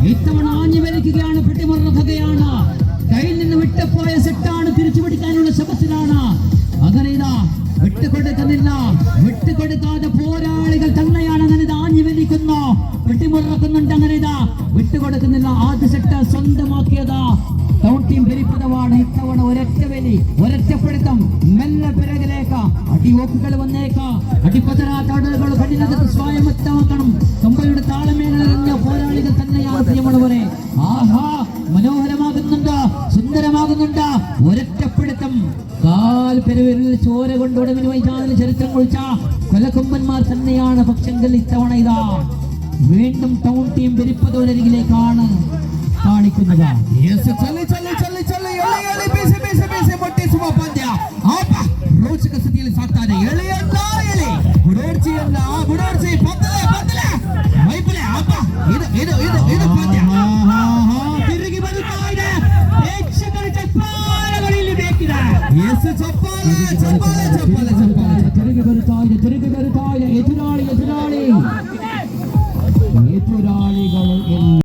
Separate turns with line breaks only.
ഇത്തവണ ആഞ്ഞു വലിക്കുകയാണ്, പിടിമുറുക്കുകയാണ്. കയ്യിൽ നിന്ന് വിട്ടുപോയ സെറ്റാണ് തിരിച്ചു പിടിക്കാനുള്ള ശ്രമത്തിലാണ്. അങ്ങനെ ഇതാ വിട്ടുകൊടുക്കുന്നില്ല, വിട്ടുകൊടുക്കാതെ പോരാളികൾ തന്നെയാണ്. അങ്ങനെ ഇത് ആഞ്ഞു വലിക്കുന്നു, പിടിമുറുക്കുന്നുണ്ട്. അങ്ങനെ ഇതാ വിട്ടുകൊടുക്കുന്നില്ല. ആദ്യ സെറ്റ് സ്വന്തമാക്കിയതാ ടൗൺ ടീം പെരിപ്പതവാണ്. ഇത്തവണ ഒരൊറ്റ വലി, ഒരൊറ്റപ്പെടുത്തം, മെല്ലെ പിറകിലേക്ക് അടിവോക്കുകൾ വന്നേക്കാം. അടിപ്പതരാട്ടാടുകൾ കഠിനത സ്വായത്തമാക്കണം. കമ്പയുടെ താളമേളറിഞ്ഞ പോരാളികൾ തന്നെയാണ് പ്രിയമുള്ളവരെ. ആഹാ, മനോഹരമാകുന്നുണ്ട്, സുന്ദരമാകുന്നുണ്ട്. ഒരൊറ്റപ്പെടുത്തം, കാൽ പെരുവിരലിൽ ചോര കൊണ്ട് ഉടമിന് വൈകാതെ ചരിത്രം കുറിച്ച കൊലക്കൊമ്പന്മാർ തന്നെയാണ്. പക്ഷെങ്കിൽ ഇത്തവണ ഇതാ വീണ്ടും ടൗൺ ടീം പെരിപ്പതോരരികിലേക്കാണ് കാണിക്കുന്നത്. ರೋಚಕ ಸ್ಥಿತಿಯಲ್ಲಿ ಸಾಕ್ತಾನೆ. ತಿರುಗಿ ಬರುತ್ತಾ ಇದೆ. ಪ್ರೇಕ್ಷಕರ ಚಪ್ಪಾಳೆಗಳು ಇಲ್ಲಿ ಬೇಕಿದೆ. ಚಪ್ಪಾಳೆ ಚಪ್ಪಾಳೆ ಚಪ್ಪಾಳೆ ಚಪ್ಪಾಳೆ.